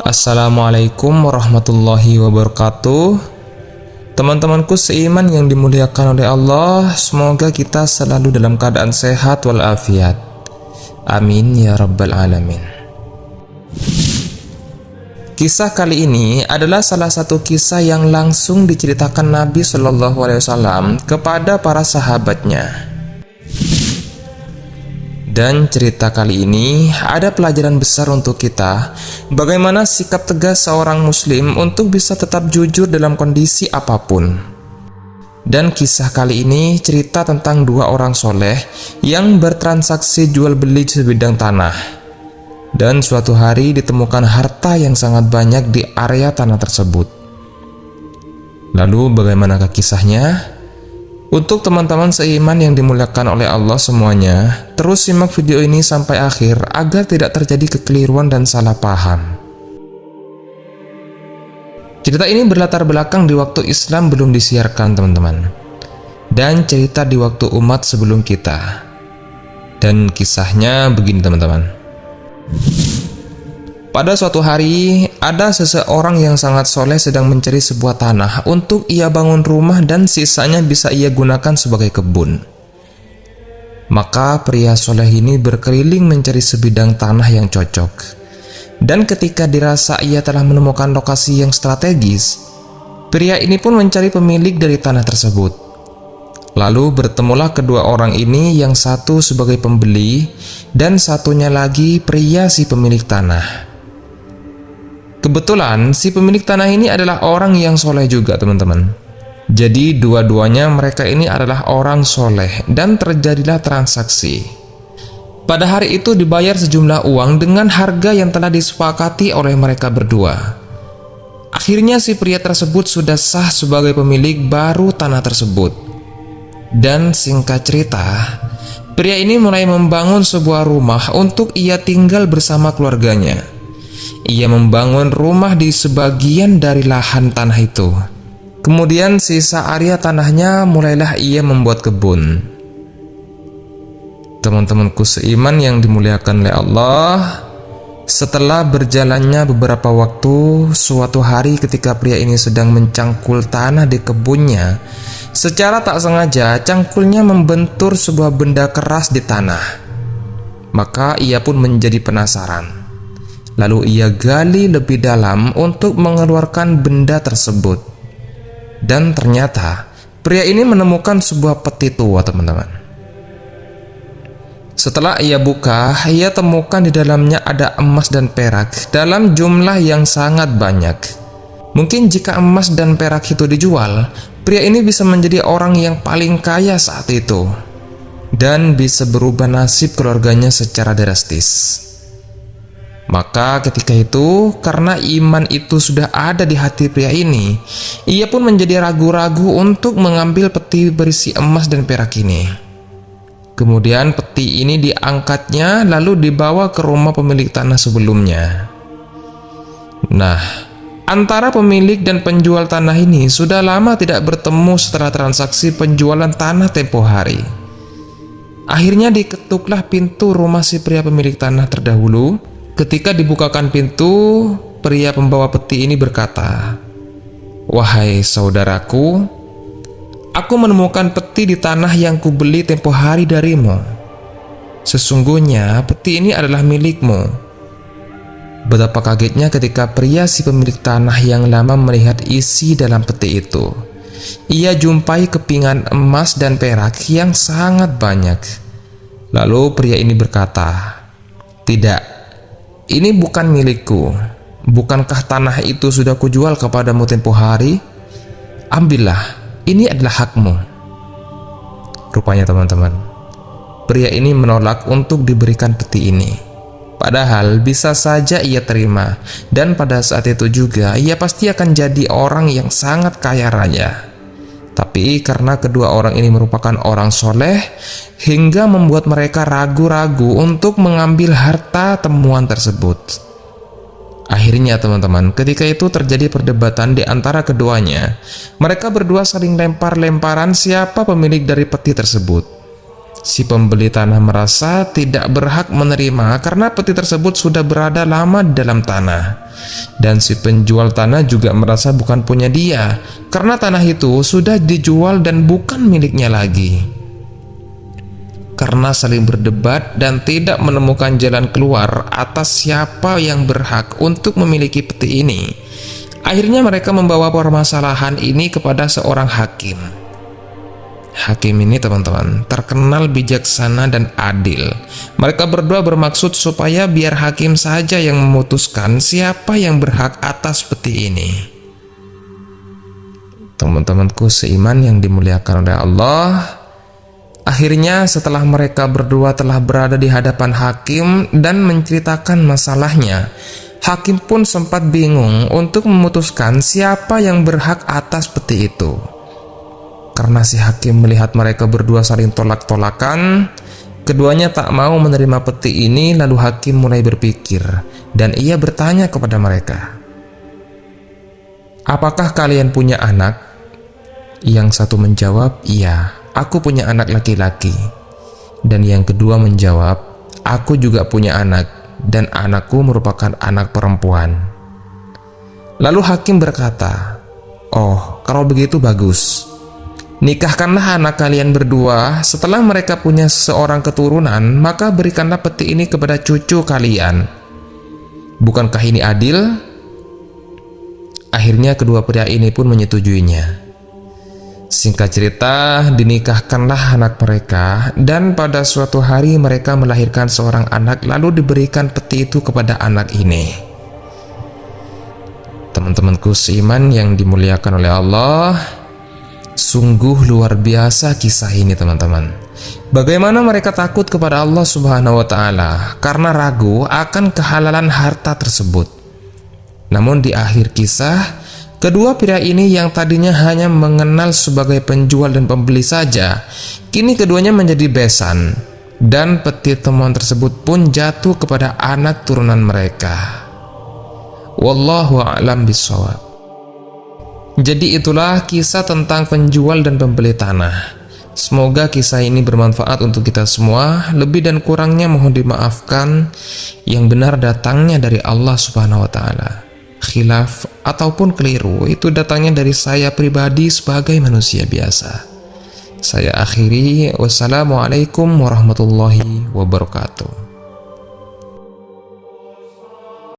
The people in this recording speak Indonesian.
Assalamualaikum warahmatullahi wabarakatuh. Teman-temanku seiman yang dimuliakan oleh Allah, semoga kita selalu dalam keadaan sehat walafiat. Amin ya rabbal alamin. Kisah kali ini adalah salah satu kisah yang langsung diceritakan Nabi Shallallahu Alaihi Wasallam kepada para sahabatnya. Dan cerita kali ini ada pelajaran besar untuk kita, bagaimana sikap tegas seorang muslim untuk bisa tetap jujur dalam kondisi apapun. Dan kisah kali ini cerita tentang dua orang soleh yang bertransaksi jual beli sebidang tanah. Dan suatu hari ditemukan harta yang sangat banyak di area tanah tersebut. Lalu bagaimanakah kisahnya? Untuk teman-teman seiman yang dimuliakan oleh Allah semuanya, terus simak video ini sampai akhir agar tidak terjadi kekeliruan dan salah paham. Cerita ini berlatar belakang di waktu Islam belum disiarkan, teman-teman, dan cerita di waktu umat sebelum kita. Dan kisahnya begini, teman-teman. Pada suatu hari, ada seseorang yang sangat soleh sedang mencari sebuah tanah untuk ia bangun rumah dan sisanya bisa ia gunakan sebagai kebun. Maka pria soleh ini berkeliling mencari sebidang tanah yang cocok. Dan ketika dirasa ia telah menemukan lokasi yang strategis, pria ini pun mencari pemilik dari tanah tersebut. Lalu bertemulah kedua orang ini, yang satu sebagai pembeli dan satunya lagi pria si pemilik tanah. Kebetulan si pemilik tanah ini adalah orang yang soleh juga, teman-teman. Jadi dua-duanya mereka ini adalah orang soleh dan terjadilah transaksi. Pada hari itu dibayar sejumlah uang dengan harga yang telah disepakati oleh mereka berdua. Akhirnya si pria tersebut sudah sah sebagai pemilik baru tanah tersebut. Dan singkat cerita, pria ini mulai membangun sebuah rumah untuk ia tinggal bersama keluarganya. Ia membangun rumah di sebagian dari lahan tanah itu. Kemudian sisa area tanahnya mulailah ia membuat kebun. Teman-temanku seiman yang dimuliakan oleh Allah, setelah berjalannya beberapa waktu, suatu hari ketika pria ini sedang mencangkul tanah di kebunnya, secara tak sengaja cangkulnya membentur sebuah benda keras di tanah. Maka ia pun menjadi penasaran. Lalu ia gali lebih dalam untuk mengeluarkan benda tersebut. Dan ternyata pria ini menemukan sebuah peti tua, teman-teman. Setelah ia buka, ia temukan di dalamnya ada emas dan perak dalam jumlah yang sangat banyak. Mungkin jika emas dan perak itu dijual, pria ini bisa menjadi orang yang paling kaya saat itu dan bisa berubah nasib keluarganya secara drastis. Maka ketika itu, karena iman itu sudah ada di hati pria ini, ia pun menjadi ragu-ragu untuk mengambil peti berisi emas dan perak ini. Kemudian peti ini diangkatnya lalu dibawa ke rumah pemilik tanah sebelumnya. Nah, antara pemilik dan penjual tanah ini sudah lama tidak bertemu setelah transaksi penjualan tanah tempo hari. Akhirnya diketuklah pintu rumah si pria pemilik tanah terdahulu. Ketika dibukakan pintu, pria pembawa peti ini berkata, "Wahai saudaraku, aku menemukan peti di tanah yang kubeli tempo hari darimu. Sesungguhnya peti ini adalah milikmu." Betapa kagetnya ketika pria si pemilik tanah yang lama melihat isi dalam peti itu. Ia jumpai kepingan emas dan perak yang sangat banyak. Lalu pria ini berkata, "Tidak. Ini bukan milikku. Bukankah tanah itu sudah kujual kepadamu tempo hari? Ambillah, ini adalah hakmu." Rupanya, teman-teman, pria ini menolak untuk diberikan peti ini. Padahal bisa saja ia terima, dan pada saat itu juga ia pasti akan jadi orang yang sangat kaya raya. Tapi karena kedua orang ini merupakan orang soleh, hingga membuat mereka ragu-ragu untuk mengambil harta temuan tersebut. Akhirnya, teman-teman, ketika itu terjadi perdebatan di antara keduanya. Mereka berdua saling lempar-lemparan siapa pemilik dari peti tersebut. Si pembeli tanah merasa tidak berhak menerima karena peti tersebut sudah berada lama di dalam tanah. Dan si penjual tanah juga merasa bukan punya dia karena tanah itu sudah dijual dan bukan miliknya lagi. Karena saling berdebat dan tidak menemukan jalan keluar atas siapa yang berhak untuk memiliki peti ini, akhirnya mereka membawa permasalahan ini kepada seorang hakim. Hakim ini, teman-teman, terkenal bijaksana dan adil. Mereka berdua bermaksud supaya biar hakim saja yang memutuskan siapa yang berhak atas peti ini. Teman-temanku seiman yang dimuliakan oleh Allah, akhirnya setelah mereka berdua telah berada di hadapan hakim dan menceritakan masalahnya, hakim pun sempat bingung untuk memutuskan siapa yang berhak atas peti itu. Karena si hakim melihat mereka berdua saling tolak-tolakan, keduanya tak mau menerima peti ini. Lalu hakim mulai berpikir dan ia bertanya kepada mereka, "Apakah kalian punya anak?" Yang satu menjawab, "Iya, aku punya anak laki-laki." Dan yang kedua menjawab, "Aku juga punya anak, dan anakku merupakan anak perempuan." Lalu hakim berkata, "Oh, kalau begitu bagus. Nikahkanlah anak kalian berdua. Setelah mereka punya seorang keturunan, maka berikanlah peti ini kepada cucu kalian. Bukankah ini adil?" Akhirnya kedua pria ini pun menyetujuinya. Singkat cerita, dinikahkanlah anak mereka, dan pada suatu hari mereka melahirkan seorang anak, lalu diberikan peti itu kepada anak ini. Teman-temanku seiman yang dimuliakan oleh Allah, sungguh luar biasa kisah ini, teman-teman. Bagaimana mereka takut kepada Allah Subhanahu wa Ta'ala karena ragu akan kehalalan harta tersebut. Namun di akhir kisah, kedua pria ini yang tadinya hanya mengenal sebagai penjual dan pembeli saja, kini keduanya menjadi besan, dan peti temuan tersebut pun jatuh kepada anak turunan mereka. Wallahu a'lam bishawab. Jadi itulah kisah tentang penjual dan pembeli tanah. Semoga kisah ini bermanfaat untuk kita semua. Lebih dan kurangnya mohon dimaafkan. Yang benar datangnya dari Allah Subhanahu wa Ta'ala. Khilaf ataupun keliru itu datangnya dari saya pribadi sebagai manusia biasa. Saya akhiri. Wassalamualaikum warahmatullahi wabarakatuh.